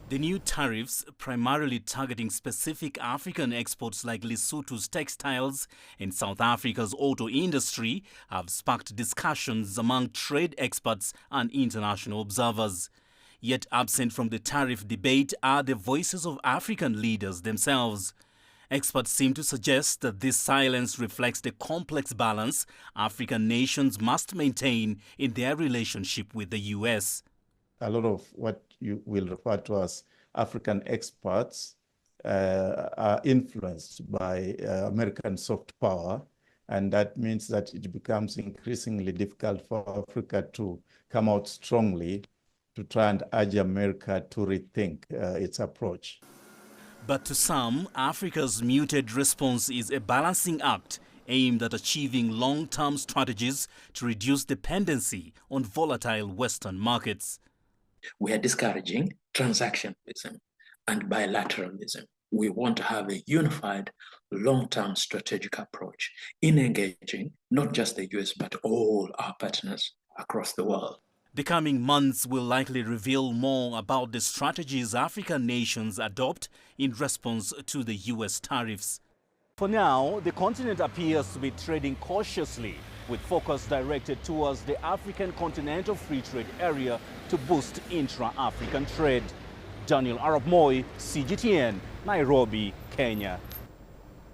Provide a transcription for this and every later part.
The new tariffs, primarily targeting specific African exports like Lesotho's textiles and South Africa's auto industry, have sparked discussions among trade experts and international observers. Yet absent from the tariff debate are the voices of African leaders themselves. Experts seem to suggest that this silence reflects the complex balance African nations must maintain in their relationship with the U.S. A lot of what you will refer to as African experts are influenced by American soft power, and that means that it becomes increasingly difficult for Africa to come out strongly to try and urge America to rethink its approach. But to some, Africa's muted response is a balancing act aimed at achieving long-term strategies to reduce dependency on volatile Western markets. We are discouraging transactionalism and bilateralism. We want to have a unified, long-term strategic approach in engaging not just the US, but all our partners across the world. The coming months will likely reveal more about the strategies African nations adopt in response to the US tariffs. For now, the continent appears to be trading cautiously, with focus directed towards the African Continental Free Trade Area to boost intra-African trade. Daniel Arap Moi, CGTN, Nairobi, Kenya.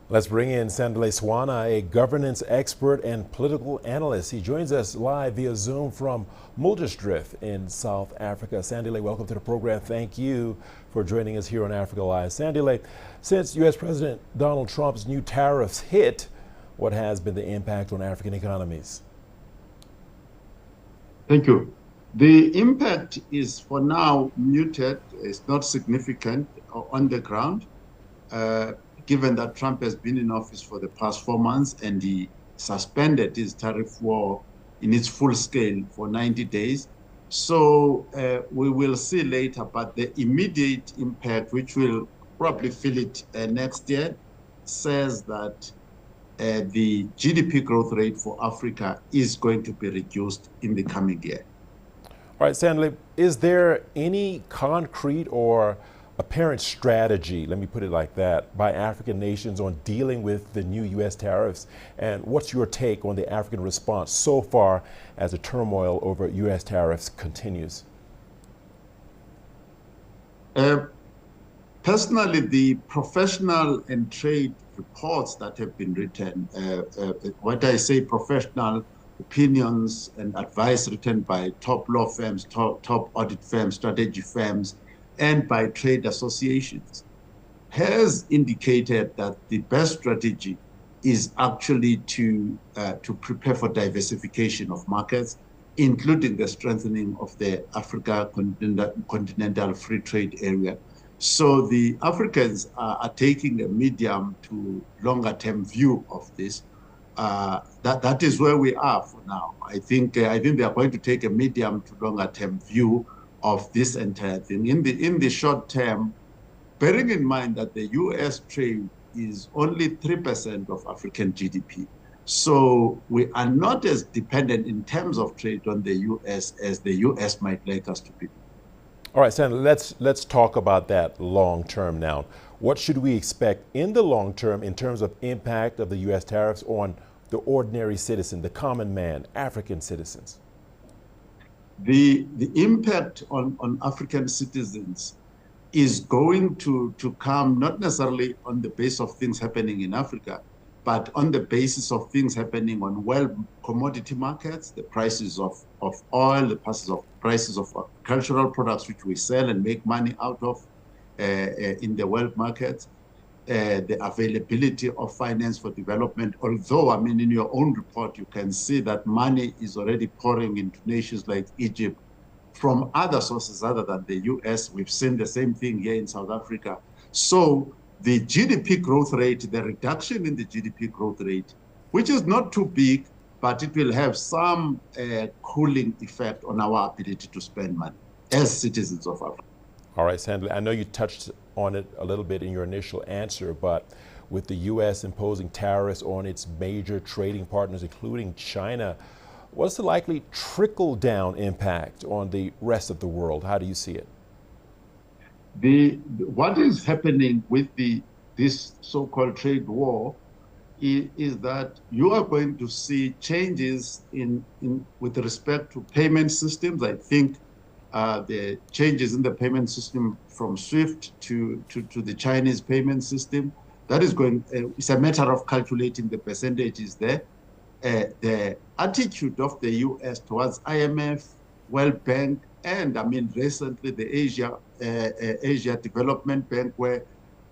Let's bring in Sandile Swana, a governance expert and political analyst. He joins us live via Zoom from Muldersdrift in South Africa. Sandile, welcome to the program. Thank you for joining us here on Africa Live. Sandile, since U.S. President Donald Trump's new tariffs hit, what has been the impact on African economies? Thank you. The impact is for now muted. It's not significant on the ground. Given that Trump has been in office for the past 4 months and he suspended his tariff war in its full scale for 90 days. So we will see later, but the immediate impact, which will probably feel it next year, says that the GDP growth rate for Africa is going to be reduced in the coming year. All right, Sandile, is there any concrete or apparent strategy, let me put it like that, by African nations on dealing with the new U.S. tariffs? And what's your take on the African response so far as the turmoil over U.S. tariffs continues? Personally, the professional and trade reports that have been written, what I say professional opinions and advice written by top law firms, top audit firms, strategy firms, and by trade associations, has indicated that the best strategy is actually to prepare for diversification of markets, including the strengthening of the Africa Continental Free Trade Area. So the Africans are taking a medium to longer term view of this. That is where we are for now. I think they are going to take a medium to longer term view of this entire thing. In the short term, bearing in mind that the U.S. trade is only 3% of African GDP. So we are not as dependent in terms of trade on the U.S. as the U.S. might like us to be. All right, Senator, let's talk about that long term now. What should we expect in the long term in terms of impact of the U.S. tariffs on the ordinary citizen, the common man, African citizens? The impact on African citizens is going to come not necessarily on the basis of things happening in Africa, but on the basis of things happening on world commodity markets, the prices of oil, the prices of agricultural products which we sell and make money out of in the world markets, the availability of finance for development. Although, I mean, in your own report, you can see that money is already pouring into nations like Egypt from other sources other than the US. We've seen the same thing here in South Africa. So the GDP growth rate, the reduction in the GDP growth rate, which is not too big, but it will have some cooling effect on our ability to spend money as citizens of Africa. All right, Sandile, I know you touched on it a little bit in your initial answer, but with the U.S. imposing tariffs on its major trading partners, including China, what's the likely trickle-down impact on the rest of the world? How do you see it? what is happening with this so-called trade war is that you are going to see changes with respect to payment systems. I think the changes in the payment system from SWIFT to the Chinese payment system, that is going, it's a matter of calculating the percentages there. The attitude of the US towards IMF, World Bank, and I mean recently the Asia Development Bank, where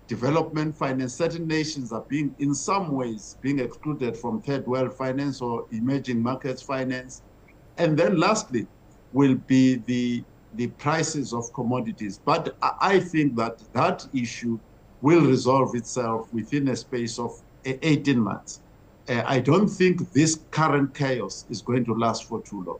development finance, certain nations are being, in some ways, being excluded from third world finance or emerging markets finance. And then lastly will be the prices of commodities. But I think that issue will resolve itself within a space of 18 months. I don't think this current chaos is going to last for too long.